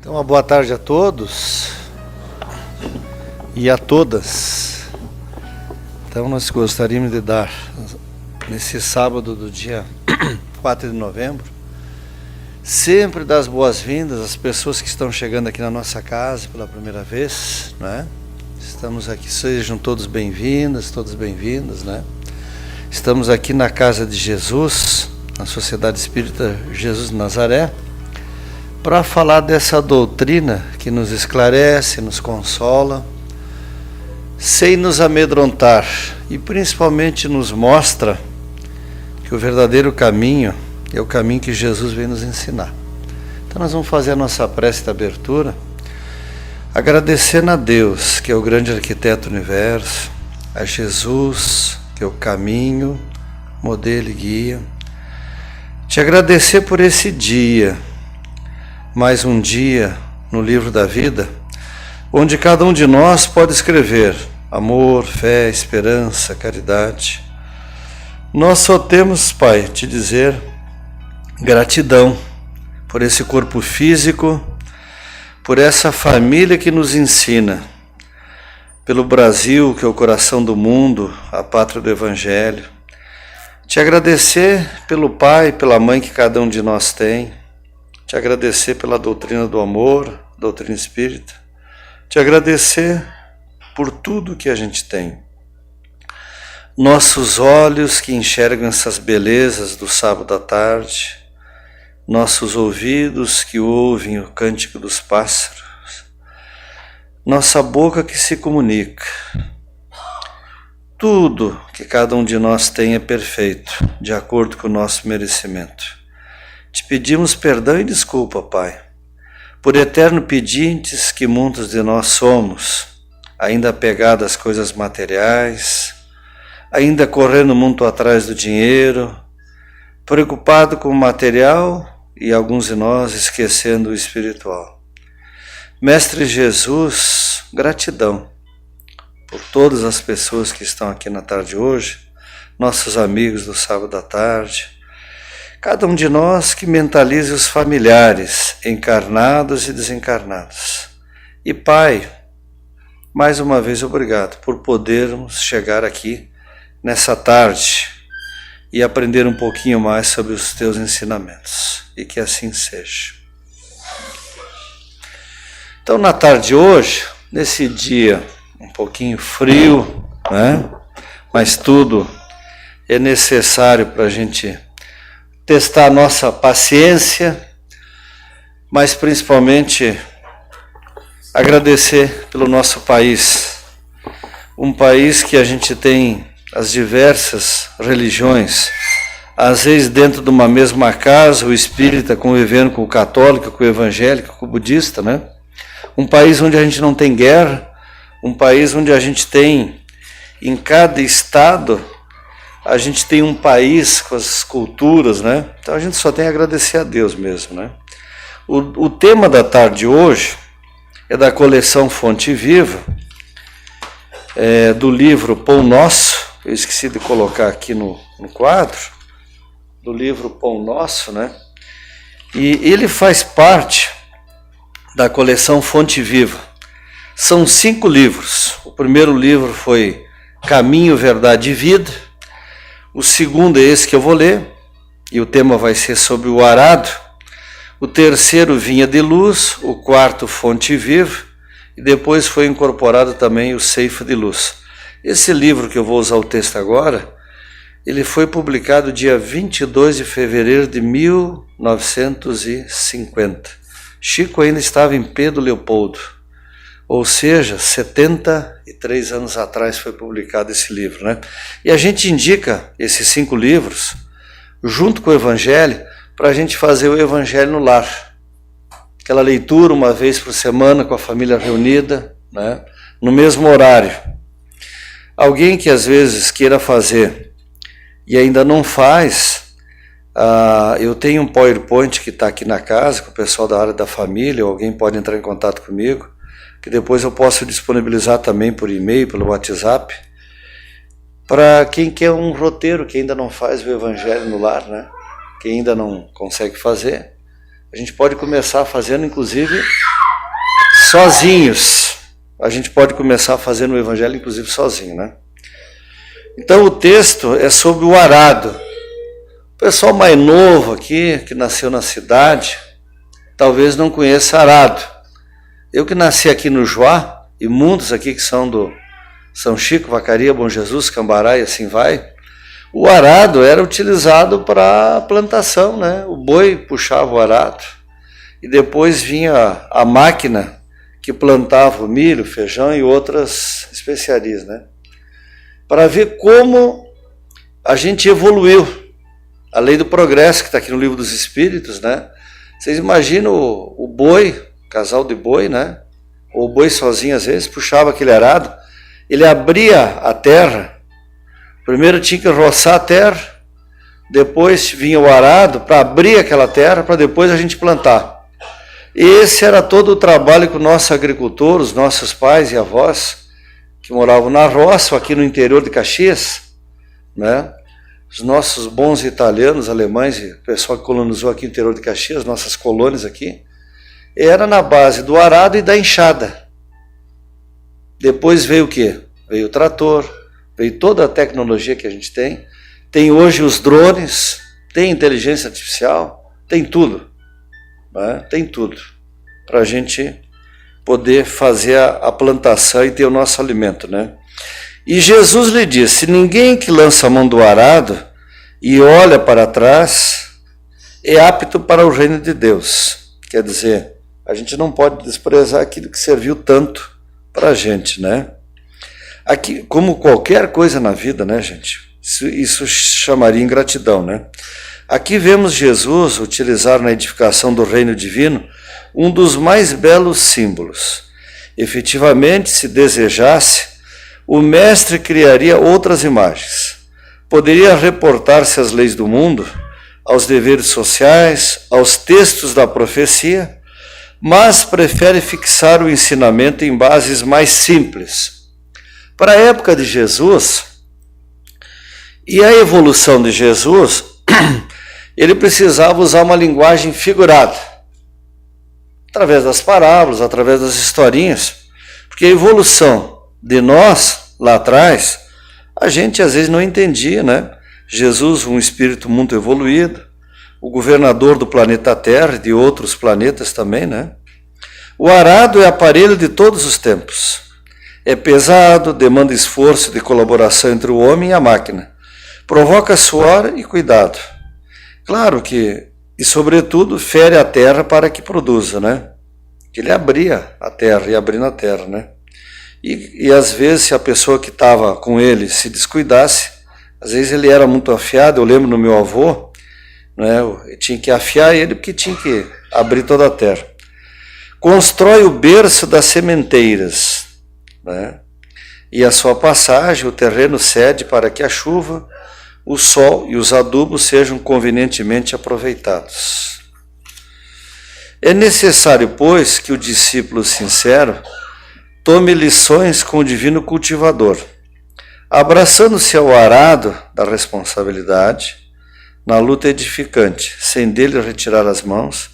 Então, uma boa tarde a todos e a todas. Então, nós gostaríamos de dar, nesse sábado do dia 4 de novembro, sempre dar as boas-vindas às pessoas que estão chegando aqui na nossa casa pela primeira vez, né? Estamos aqui, sejam todos bem-vindos, todas bem-vindas, né? Estamos aqui na Casa de Jesus, na Sociedade Espírita Jesus de Nazaré, para falar dessa doutrina que nos esclarece, nos consola, sem nos amedrontar, e principalmente nos mostra que o verdadeiro caminho é o caminho que Jesus vem nos ensinar. Então nós vamos fazer a nossa prece de abertura, agradecendo a Deus, que é o grande arquiteto do universo, a Jesus, que é o caminho, modelo e guia. Te agradecer por esse dia, mais um dia no livro da vida, onde cada um de nós pode escrever amor, fé, esperança, caridade. Nós só temos, Pai, te dizer gratidão por esse corpo físico, por essa família que nos ensina, pelo Brasil, que é o coração do mundo, a pátria do Evangelho. Te agradecer pelo pai, pela mãe que cada um de nós tem. Te agradecer pela doutrina do amor, doutrina espírita. Te agradecer por tudo que a gente tem. Nossos olhos que enxergam essas belezas do sábado à tarde, nossos ouvidos que ouvem o cântico dos pássaros, nossa boca que se comunica. Tudo que cada um de nós tem é perfeito, de acordo com o nosso merecimento. Te pedimos perdão e desculpa, Pai, por eterno pedintes que muitos de nós somos, ainda apegados às coisas materiais, ainda correndo muito atrás do dinheiro, preocupado com o material e alguns de nós esquecendo o espiritual. Mestre Jesus, gratidão por todas as pessoas que estão aqui na tarde de hoje, nossos amigos do sábado à tarde, cada um de nós que mentalize os familiares, encarnados e desencarnados. E Pai, mais uma vez obrigado por podermos chegar aqui nessa tarde e aprender um pouquinho mais sobre os teus ensinamentos. E que assim seja. Então, na tarde de hoje, nesse dia um pouquinho frio, né? Mas tudo é necessário para a gente testar a nossa paciência, mas principalmente agradecer pelo nosso país. Um país que a gente tem as diversas religiões, às vezes dentro de uma mesma casa, o espírita convivendo com o católico, com o evangélico, com o budista, né? Um país onde a gente não tem guerra, um país onde a gente tem, em cada estado, a gente tem um país com as culturas, né? Então a gente só tem a agradecer a Deus mesmo, né? O tema da tarde de hoje é da coleção Fonte Viva, do livro Pão Nosso. Eu esqueci de colocar aqui no quadro, do livro Pão Nosso, né? E ele faz parte da coleção Fonte Viva. São 5 livros. O primeiro livro foi Caminho, Verdade e Vida. O segundo é esse que eu vou ler, e o tema vai ser sobre o arado. O terceiro, Vinha de Luz. O quarto, Fonte Viva. E depois foi incorporado também o Ceifa de Luz. Esse livro que eu vou usar o texto agora, ele foi publicado dia 22 de fevereiro de 1950. Chico ainda estava em Pedro Leopoldo. Ou seja, 73 anos atrás foi publicado esse livro, né? E a gente indica esses 5 livros, junto com o Evangelho, para a gente fazer o Evangelho no lar. Aquela leitura uma vez por semana com a família reunida, né? No mesmo horário. Alguém que às vezes queira fazer e ainda não faz, eu tenho um PowerPoint que está aqui na casa, com o pessoal da área da família, ou alguém pode entrar em contato comigo, que depois eu posso disponibilizar também por e-mail, pelo WhatsApp, para quem quer um roteiro, que ainda não faz o Evangelho no lar, né? Quem ainda não consegue fazer, a gente pode começar fazendo, inclusive, sozinhos. A gente pode começar fazendo o evangelho, inclusive, sozinho, né? Então, o texto é sobre o arado. O pessoal mais novo aqui, que nasceu na cidade, talvez não conheça arado. Eu que nasci aqui no Joá, e muitos aqui que são do São Chico, Vacaria, Bom Jesus, Cambará e assim vai, o arado era utilizado para plantação, né? O boi puxava o arado e depois vinha a máquina que plantava o milho, feijão e outras especiarias, né? Para ver como a gente evoluiu. A lei do progresso, que está aqui no Livro dos Espíritos, né? Vocês imaginam o boi, casal de boi, né? Ou o boi sozinho às vezes, puxava aquele arado, ele abria a terra, primeiro tinha que roçar a terra, depois vinha o arado para abrir aquela terra, para depois a gente plantar. Esse era todo o trabalho que o nosso agricultor, os nossos pais e avós, que moravam na roça, aqui no interior de Caxias, né? Os nossos bons italianos, alemães e o pessoal que colonizou aqui no interior de Caxias, nossas colônias aqui, era na base do arado e da enxada. Depois veio o quê? Veio o trator, veio toda a tecnologia que a gente tem. Tem hoje os drones, tem inteligência artificial, tem tudo. Né? Tem tudo para a gente poder fazer a plantação e ter o nosso alimento, né? E Jesus lhe disse: ninguém que lança a mão do arado e olha para trás é apto para o reino de Deus. Quer dizer, a gente não pode desprezar aquilo que serviu tanto para a gente, né? Aqui, como qualquer coisa na vida, né, gente? Isso chamaria ingratidão, né? Aqui vemos Jesus utilizar na edificação do reino divino um dos mais belos símbolos. Efetivamente, se desejasse, o mestre criaria outras imagens. Poderia reportar-se às leis do mundo, aos deveres sociais, aos textos da profecia, mas prefere fixar o ensinamento em bases mais simples. Para a época de Jesus e a evolução de Jesus, ele precisava usar uma linguagem figurada, através das parábolas, através das historinhas, porque a evolução de nós, lá atrás, a gente às vezes não entendia, né? Jesus, um espírito muito evoluído, o governador do planeta Terra e de outros planetas também, né? O arado é aparelho de todos os tempos. É pesado, demanda esforço de colaboração entre o homem e a máquina. Provoca suor e cuidado. Claro que, e sobretudo, fere a terra para que produza, né? Ele abria a terra e abrindo a terra, né? E às vezes, se a pessoa que estava com ele se descuidasse, às vezes ele era muito afiado. Eu lembro no meu avô, né? Eu tinha que afiar ele porque tinha que abrir toda a terra. Constrói o berço das sementeiras, né? E a sua passagem, o terreno cede para que a chuva, o sol e os adubos sejam convenientemente aproveitados. É necessário, pois, que o discípulo sincero tome lições com o divino cultivador, abraçando-se ao arado da responsabilidade, na luta edificante, sem dele retirar as mãos,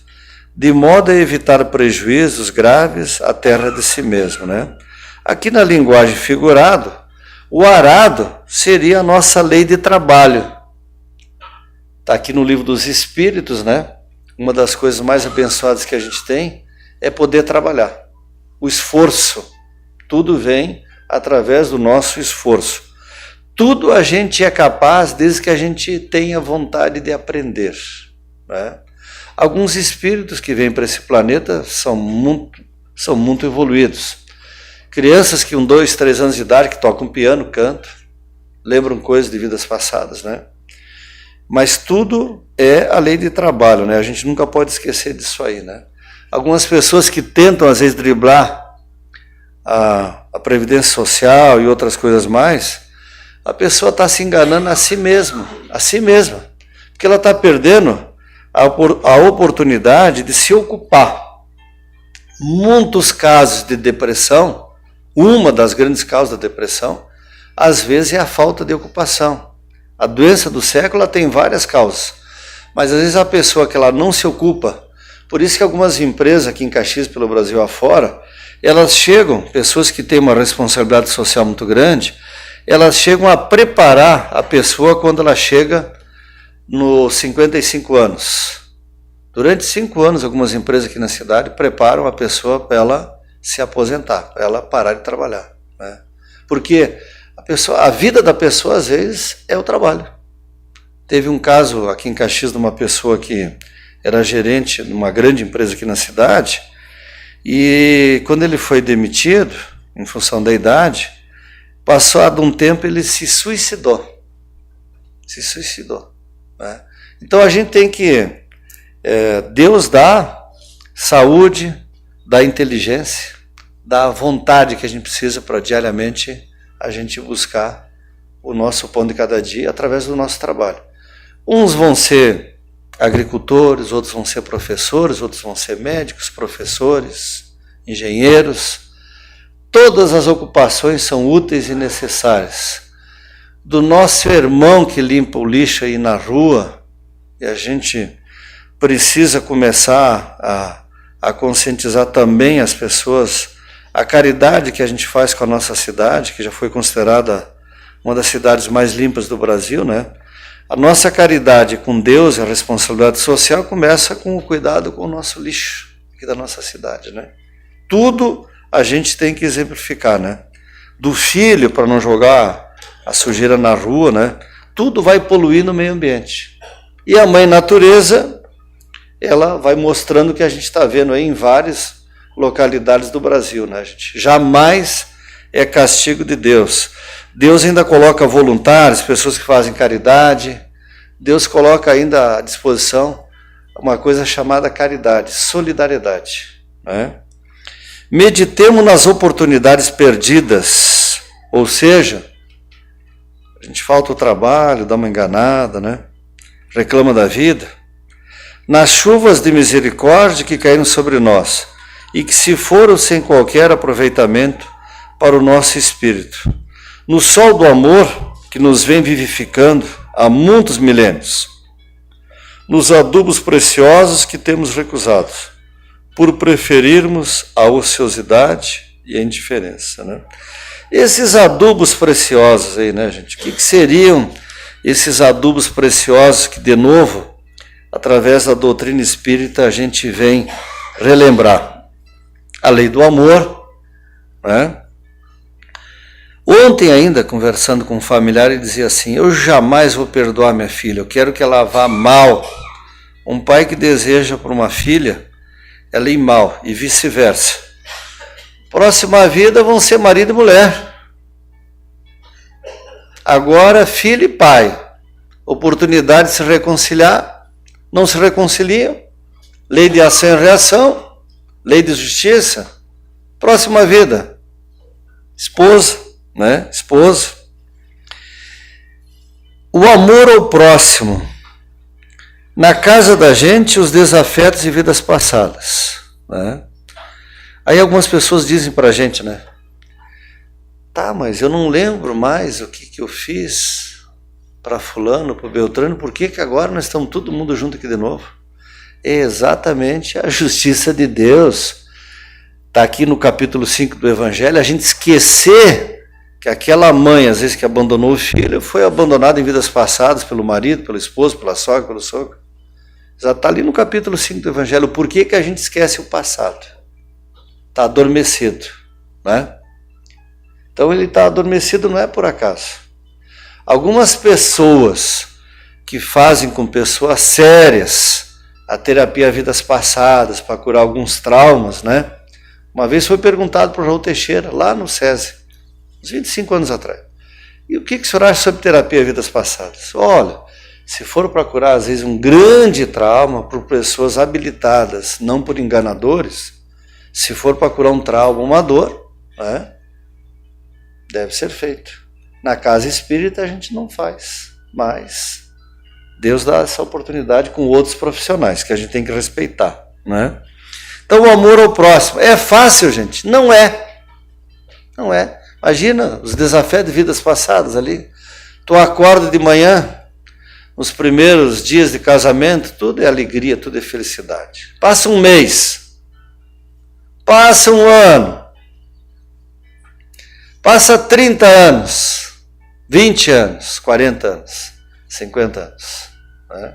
de modo a evitar prejuízos graves à terra de si mesmo, né? Aqui na linguagem figurada, o arado seria a nossa lei de trabalho. Está aqui no Livro dos Espíritos, né? Uma das coisas mais abençoadas que a gente tem é poder trabalhar. O esforço, tudo vem através do nosso esforço. Tudo a gente é capaz desde que a gente tenha vontade de aprender, né? Alguns espíritos que vêm para esse planeta são muito evoluídos. Crianças que com 2, 3 anos de idade que tocam piano, cantam, lembram coisas de vidas passadas, né? Mas tudo é a lei de trabalho, né? A gente nunca pode esquecer disso aí, né? Algumas pessoas que tentam às vezes driblar a previdência social e outras coisas mais, a pessoa está se enganando a si mesma, porque ela está perdendo a oportunidade de se ocupar. Muitos casos de depressão, uma das grandes causas da depressão, às vezes é a falta de ocupação. A doença do século ela tem várias causas, mas às vezes a pessoa que ela não se ocupa, Por isso que algumas empresas aqui em Caxias, pelo Brasil afora, elas chegam, pessoas que têm uma responsabilidade social muito grande, elas chegam a preparar a pessoa quando ela chega nos 55 anos. Durante 5 anos, algumas empresas aqui na cidade preparam a pessoa para ela se aposentar, para ela parar de trabalhar, né? Porque a vida da pessoa, às vezes, é o trabalho. Teve um caso aqui em Caxias de uma pessoa que era gerente de uma grande empresa aqui na cidade, e quando ele foi demitido, em função da idade, passado um tempo ele se suicidou. Né? Então a gente tem que... Deus dá saúde, dá inteligência, dá a vontade que a gente precisa para diariamente a gente buscar o nosso pão de cada dia através do nosso trabalho. Uns vão ser agricultores, outros vão ser professores, outros vão ser médicos, professores, engenheiros. Todas as ocupações são úteis e necessárias. Do nosso irmão que limpa o lixo aí na rua, e a gente precisa começar a conscientizar também as pessoas, a caridade que a gente faz com a nossa cidade, que já foi considerada uma das cidades mais limpas do Brasil, né? A nossa caridade com Deus e a responsabilidade social começa com o cuidado com o nosso lixo aqui da nossa cidade, né? Tudo a gente tem que exemplificar, né? Do filho para não jogar a sujeira na rua, né? Tudo vai poluir no meio ambiente. E a mãe natureza, ela vai mostrando o que a gente está vendo aí em várias localidades do Brasil, né, gente? Jamais é castigo de Deus. Deus ainda coloca voluntários, pessoas que fazem caridade. Deus coloca ainda à disposição uma coisa chamada caridade, solidariedade, né? Meditemos nas oportunidades perdidas, ou seja, a gente falta o trabalho, dá uma enganada, né? Reclama da vida. Nas chuvas de misericórdia que caíram sobre nós e que se foram sem qualquer aproveitamento para o nosso espírito. No sol do amor que nos vem vivificando há muitos milênios. Nos adubos preciosos que temos recusado, por preferirmos a ociosidade e a indiferença, né? Esses adubos preciosos aí, né, gente? O que seriam esses adubos preciosos que, de novo, através da doutrina espírita, a gente vem relembrar? A lei do amor, né? Ontem ainda, conversando com um familiar, ele dizia assim: eu jamais vou perdoar minha filha, eu quero que ela vá mal. Um pai que deseja para uma filha, ela ir mal, e vice-versa. Próxima vida vão ser marido e mulher. Agora, filho e pai. Oportunidade de se reconciliar, não se reconciliam. Lei de ação e reação. Lei de justiça. Próxima vida. Esposa, né? Esposo. O amor ao próximo. Na casa da gente, os desafetos e vidas passadas, né? Aí algumas pessoas dizem para a gente, né? Tá, mas eu não lembro mais o que eu fiz para fulano, para Beltrano, por que agora nós estamos todo mundo junto aqui de novo? É exatamente a justiça de Deus. Está aqui no capítulo 5 do Evangelho, a gente esquecer que aquela mãe, às vezes, que abandonou o filho, foi abandonada em vidas passadas pelo marido, pelo esposo, pela sogra, pelo sogro. Já está ali no capítulo 5 do Evangelho. Por que a gente esquece o passado? Está adormecido, né? Então ele está adormecido não é por acaso. Algumas pessoas que fazem com pessoas sérias a terapia vidas passadas para curar alguns traumas, né? Uma vez foi perguntado para o Raul Teixeira, lá no SESI, uns 25 anos atrás. E o que o senhor acha sobre terapia vidas passadas? Olha, se for para curar, às vezes, um grande trauma por pessoas habilitadas, não por enganadores, se for para curar um trauma, uma dor, né, deve ser feito. Na casa espírita a gente não faz, mas Deus dá essa oportunidade com outros profissionais, que a gente tem que respeitar, né? Então, o amor ao próximo. É fácil, gente? Não é. Não é. Imagina os desafios de vidas passadas ali. Tu acorda de manhã, nos primeiros dias de casamento, tudo é alegria, tudo é felicidade. Passa um mês, passa um ano, passa 30 anos, 20 anos, 40 anos, 50 anos. Né?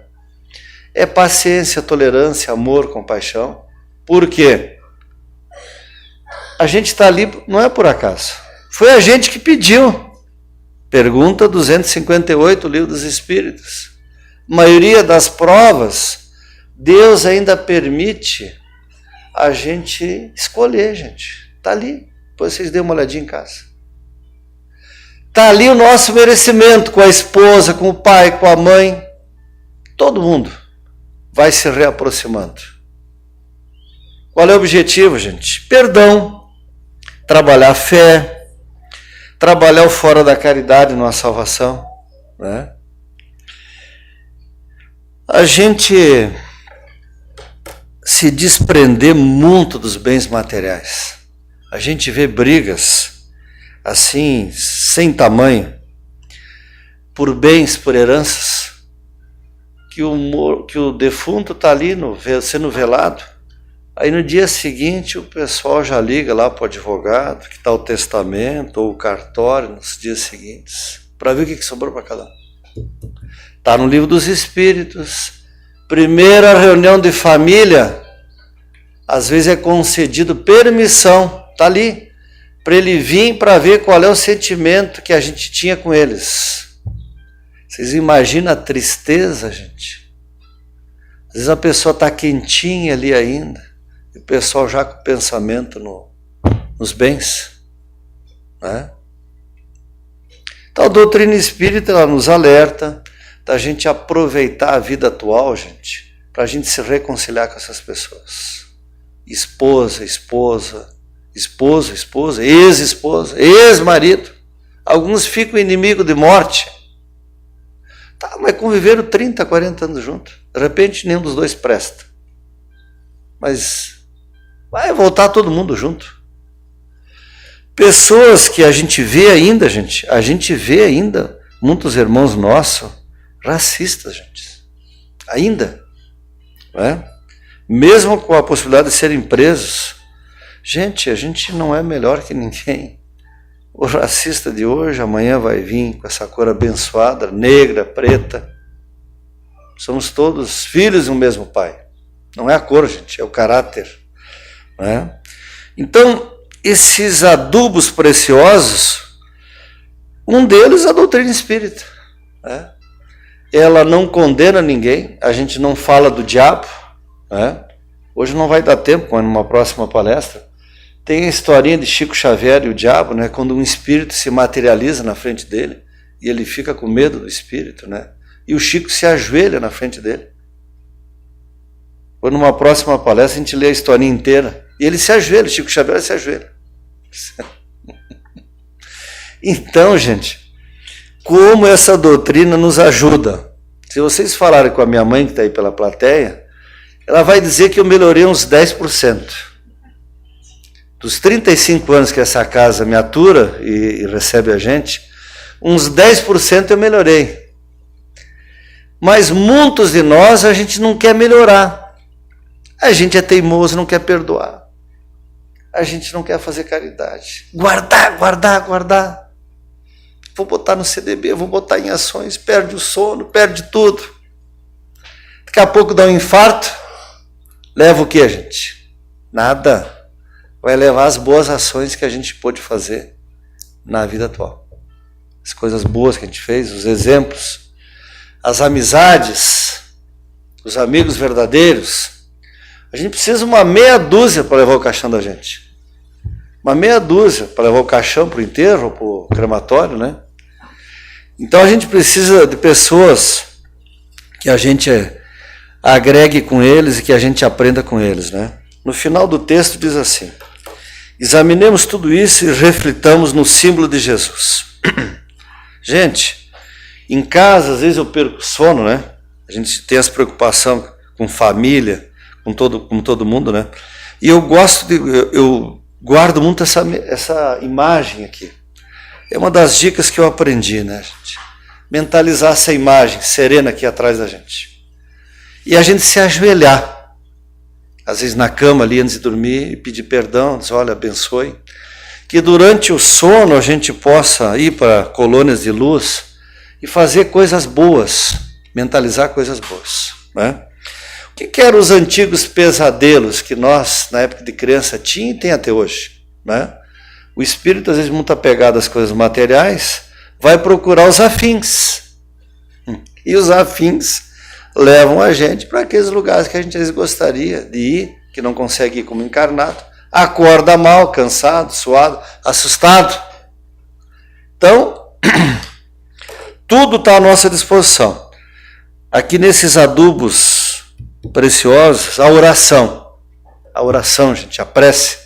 É paciência, tolerância, amor, compaixão. Por quê? A gente está ali, não é por acaso. Foi a gente que pediu. Pergunta 258, Livro dos Espíritos. A maioria das provas, Deus ainda permite a gente escolher, gente. Está ali. Depois vocês dêem uma olhadinha em casa. Está ali o nosso merecimento com a esposa, com o pai, com a mãe. Todo mundo vai se reaproximando. Qual é o objetivo, gente? Perdão, trabalhar a fé, trabalhar o fora da caridade na salvação, né? A gente se desprender muito dos bens materiais. A gente vê brigas assim, sem tamanho, por bens, por heranças, que o defunto está ali sendo velado. Aí no dia seguinte o pessoal já liga lá para o advogado, que está o testamento ou o cartório nos dias seguintes, para ver o que sobrou para cada um. Está no Livro dos Espíritos. Primeira reunião de família, às vezes é concedido permissão, está ali, para ele vir para ver qual é o sentimento que a gente tinha com eles. Vocês imaginam a tristeza, gente? Às vezes a pessoa está quentinha ali ainda, e o pessoal já com o pensamento nos bens. Né? Então a doutrina espírita ela nos alerta da gente aproveitar a vida atual, gente, para a gente se reconciliar com essas pessoas. Esposa, esposo, esposa, ex-esposa, ex-marido. Alguns ficam inimigos de morte. Tá, mas conviveram 30, 40 anos juntos. De repente, nenhum dos dois presta. Mas vai voltar todo mundo junto. Pessoas que a gente vê ainda, gente, muitos irmãos nossos, racistas, gente. Ainda. Não é? Mesmo com a possibilidade de serem presos. Gente, a gente não é melhor que ninguém. O racista de hoje, amanhã vai vir com essa cor abençoada, negra, preta. Somos todos filhos de um mesmo pai. Não é a cor, gente, é o caráter. Não é? Então, esses adubos preciosos, um deles é a doutrina espírita. Né? Ela não condena ninguém, a gente não fala do diabo. Né? Hoje não vai dar tempo, mas numa próxima palestra. Tem a historinha de Chico Xavier e o diabo, né? Quando um espírito se materializa na frente dele e ele fica com medo do espírito, né? E o Chico se ajoelha na frente dele. Ou numa próxima palestra a gente lê a historinha inteira e ele se ajoelha, Chico Xavier se ajoelha. Então, gente, como essa doutrina nos ajuda? Se vocês falarem com a minha mãe que está aí pela plateia, ela vai dizer que eu melhorei uns 10%. Dos 35 anos que essa casa me atura e recebe a gente, uns 10% eu melhorei. Mas muitos de nós a gente não quer melhorar. A gente é teimoso, não quer perdoar. A gente não quer fazer caridade. Guardar. Vou botar no CDB, vou botar em ações, perde o sono, perde tudo. Daqui a pouco dá um infarto. Leva o quê, gente? Nada. Vai levar as boas ações que a gente pôde fazer na vida atual. As coisas boas que a gente fez, os exemplos, as amizades, os amigos verdadeiros. A gente precisa uma meia dúzia para levar o caixão da gente. Uma meia dúzia para levar o caixão para o enterro, para o crematório, né? Então a gente precisa de pessoas que a gente agregue com eles e que a gente aprenda com eles, né? No final do texto diz assim: examinemos tudo isso e reflitamos no símbolo de Jesus. Gente, em casa às vezes eu perco o sono, né? A gente tem essa preocupação com família, com todo mundo, né? E eu guardo muito essa imagem aqui. É uma das dicas que eu aprendi, né, gente? mentalizar essa imagem serena aqui atrás da gente. E a gente se ajoelhar, às vezes na cama ali antes de dormir, e pedir perdão, dizer, olha, abençoe. Que durante o sono a gente possa ir para colônias de luz e fazer coisas boas, mentalizar coisas boas, né? O que eram os antigos pesadelos que nós, na época de criança, tinha e tem até hoje, né? O espírito, às vezes, muito apegado às coisas materiais, vai procurar os afins. E os afins levam a gente para aqueles lugares que a gente às vezes gostaria de ir, que não consegue ir como encarnado, acorda mal, cansado, suado, assustado. Então, tudo está à nossa disposição. Aqui nesses adubos preciosos, a oração, gente, a prece.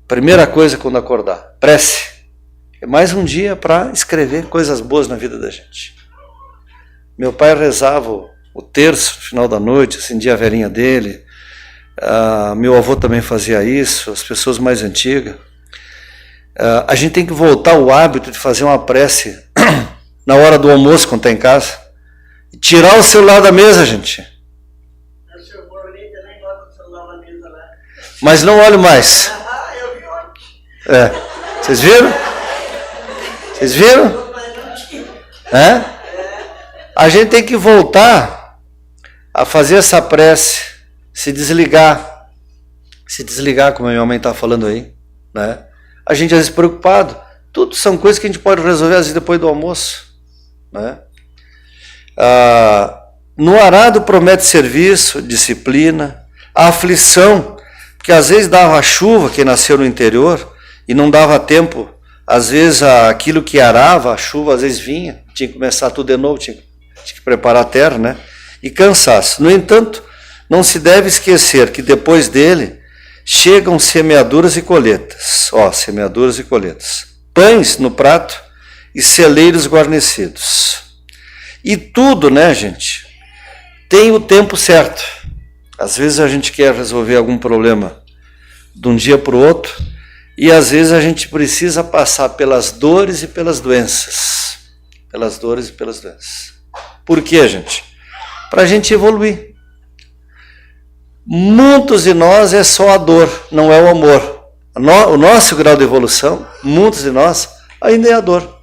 Primeira coisa quando acordar, prece. É mais um dia para escrever coisas boas na vida da gente. Meu pai rezava o terço no final da noite, acendia a velhinha dele. Meu avô também fazia isso, as pessoas mais antigas. A gente tem que voltar ao hábito de fazer uma prece na hora do almoço, quando está em casa. E tirar o celular da mesa, gente. Mas não olho mais. Vocês viram? Vocês viram? A gente tem que voltar a fazer essa prece, se desligar, como a minha mãe está falando aí, né? A gente às vezes preocupado, tudo são coisas que a gente pode resolver às vezes depois do almoço, né? No arado promete serviço, disciplina, a aflição, porque às vezes dava chuva, quem nasceu no interior, e não dava tempo, às vezes aquilo que arava, a chuva às vezes vinha, tinha que começar tudo de novo, tinha que preparar a terra, né? E cansaço. No entanto, não se deve esquecer que depois dele chegam semeaduras e colheitas. Semeaduras e colheitas. Pães no prato e celeiros guarnecidos. E tudo, né, gente, tem o tempo certo. Às vezes a gente quer resolver algum problema de um dia para o outro, e às vezes a gente precisa passar pelas dores e pelas doenças. Pelas dores e pelas doenças. Por quê, gente? Para a gente evoluir. Muitos de nós é só a dor, não é o amor. O nosso grau de evolução, muitos de nós, ainda é a dor.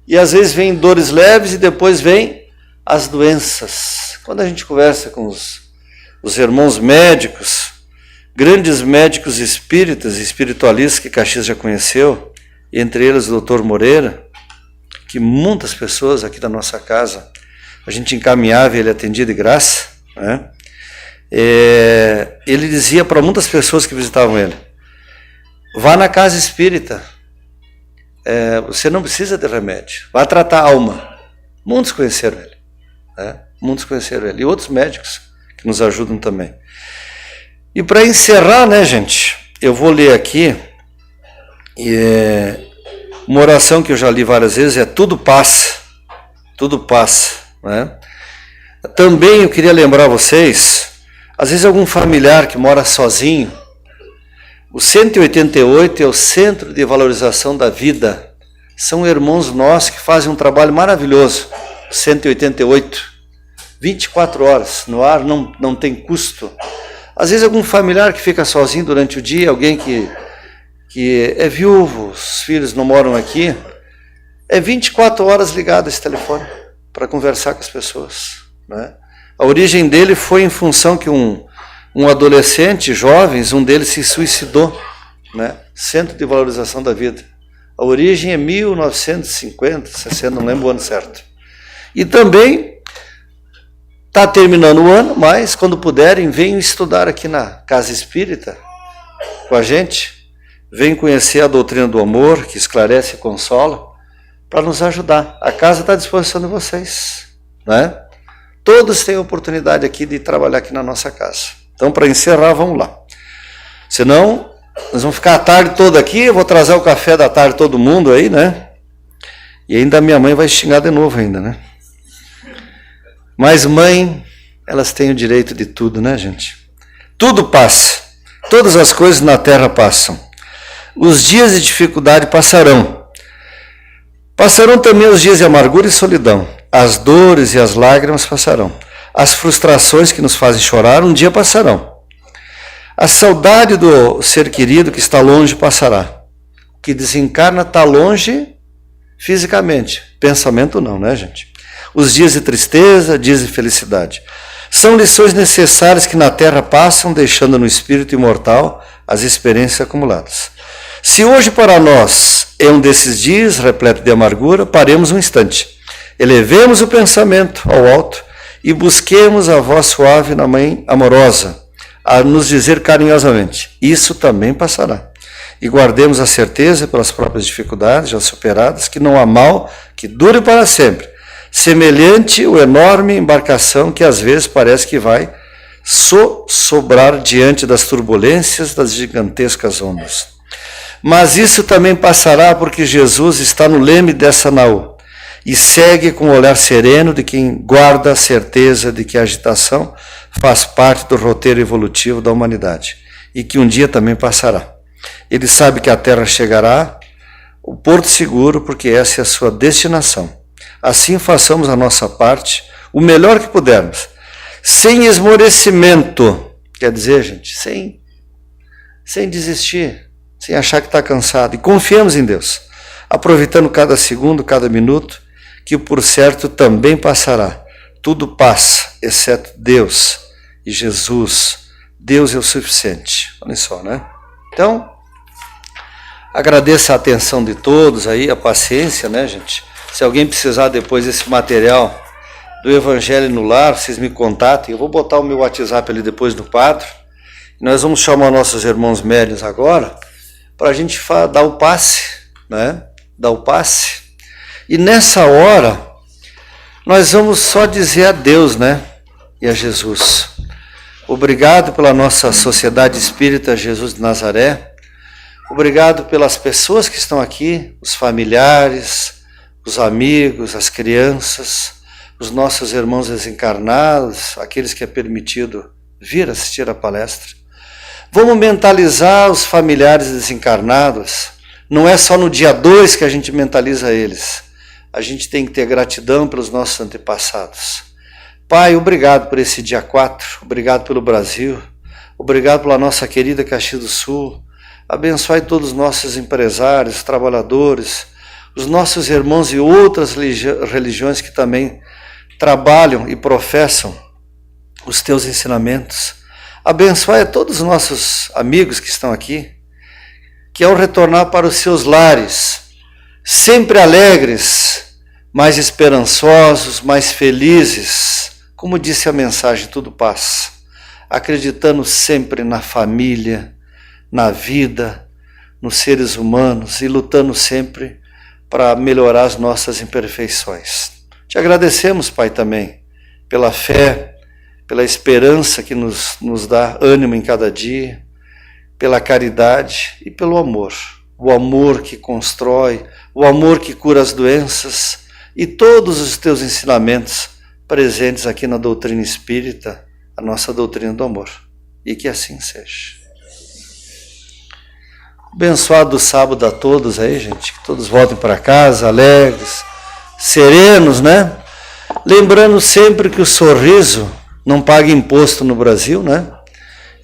E às vezes vem dores leves e depois vem as doenças. Quando a gente conversa com os irmãos médicos, grandes médicos espíritas e espiritualistas que Caxias já conheceu, entre eles o Dr. Moreira, que muitas pessoas aqui da nossa casa, a gente encaminhava e ele atendia de graça, né? Ele dizia para muitas pessoas que visitavam ele, vá na casa espírita, você não precisa de remédio, vá tratar a alma. Muitos conheceram ele, né? Muitos conheceram ele, e outros médicos que nos ajudam também. E para encerrar, né, gente, eu vou ler aqui uma oração que eu já li várias vezes, tudo passa, né? Também eu queria lembrar vocês, às vezes algum familiar que mora sozinho, o 188 é o Centro de Valorização da Vida, são irmãos nossos que fazem um trabalho maravilhoso, 188, 24 horas no ar, não tem custo. Às vezes algum familiar que fica sozinho durante o dia, alguém que é viúvo, os filhos não moram aqui, é 24 horas ligado esse telefone para conversar com as pessoas, né? A origem dele foi em função que um adolescente, jovens, um deles se suicidou, né? Centro de Valorização da Vida. A origem é 1950, 60, não lembro o ano certo. E também está terminando o ano, mas quando puderem, venham estudar aqui na Casa Espírita com a gente. Venham conhecer a doutrina do amor, que esclarece e consola, para nos ajudar. A casa está à disposição de vocês, né? Todos têm a oportunidade aqui de trabalhar aqui na nossa casa. Então, para encerrar, vamos lá. Senão, nós vamos ficar a tarde toda aqui, eu vou trazer o café da tarde todo mundo aí, né? E ainda minha mãe vai xingar de novo ainda, né? Mas mãe, elas têm o direito de tudo, né, gente? Tudo passa. Todas as coisas na terra passam. Os dias de dificuldade passarão. Passarão também os dias de amargura e solidão. As dores e as lágrimas passarão. As frustrações que nos fazem chorar um dia passarão. A saudade do ser querido que está longe passará. O que desencarna está longe fisicamente. Pensamento não, né, gente? Os dias de tristeza, dias de felicidade. São lições necessárias que na Terra passam, deixando no espírito imortal as experiências acumuladas. Se hoje para nós é um desses dias repleto de amargura, paremos um instante. Elevemos o pensamento ao alto e busquemos a voz suave na mãe amorosa, a nos dizer carinhosamente, isso também passará. E guardemos a certeza pelas próprias dificuldades já superadas, que não há mal que dure para sempre, semelhante à enorme embarcação que às vezes parece que vai sobrar diante das turbulências das gigantescas ondas. Mas isso também passará porque Jesus está no leme dessa nau e segue com o olhar sereno de quem guarda a certeza de que a agitação faz parte do roteiro evolutivo da humanidade e que um dia também passará. Ele sabe que a Terra chegará, o porto seguro, porque essa é a sua destinação. Assim façamos a nossa parte, o melhor que pudermos, sem esmorecimento, quer dizer, gente, sem desistir, sem achar que está cansado, e confiemos em Deus, aproveitando cada segundo, cada minuto, que por certo também passará. Tudo passa, exceto Deus e Jesus. Deus é o suficiente. Olha só, né? Então, agradeço a atenção de todos aí, a paciência, né, gente? Se alguém precisar depois desse material do Evangelho no Lar, vocês me contatem. Eu vou botar o meu WhatsApp ali depois do quadro. Nós vamos chamar nossos irmãos médiuns agora para a gente dar o passe, né? Dar o passe. E nessa hora, nós vamos só dizer adeus, né? E a Jesus. Obrigado pela nossa Sociedade Espírita Jesus de Nazaré. Obrigado pelas pessoas que estão aqui, os familiares, os amigos, as crianças, os nossos irmãos desencarnados, aqueles que é permitido vir assistir a palestra. Vamos mentalizar os familiares desencarnados. Não é só no dia 2 que a gente mentaliza eles. A gente tem que ter gratidão pelos nossos antepassados. Pai, obrigado por esse dia 4, obrigado pelo Brasil, obrigado pela nossa querida Caxias do Sul. Abençoe todos os nossos empresários, trabalhadores, os nossos irmãos e outras religiões que também trabalham e professam os teus ensinamentos. Abençoe a todos os nossos amigos que estão aqui, que ao retornar para os seus lares, sempre alegres, mais esperançosos, mais felizes, como disse a mensagem, tudo passa, acreditando sempre na família, na vida, nos seres humanos e lutando sempre para melhorar as nossas imperfeições. Te agradecemos, Pai, também, pela fé, pela esperança que nos dá ânimo em cada dia, pela caridade e pelo amor. O amor que constrói, o amor que cura as doenças e todos os teus ensinamentos presentes aqui na doutrina espírita, a nossa doutrina do amor. E que assim seja. Abençoado sábado a todos aí, gente. Que todos voltem para casa alegres, serenos, né? Lembrando sempre que o sorriso não paga imposto no Brasil, né?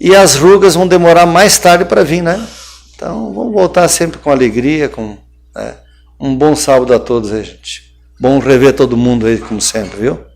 E as rugas vão demorar mais tarde para vir, né? Então, vamos voltar sempre com alegria, um bom sábado a todos aí, gente. Bom rever todo mundo aí, como sempre, viu?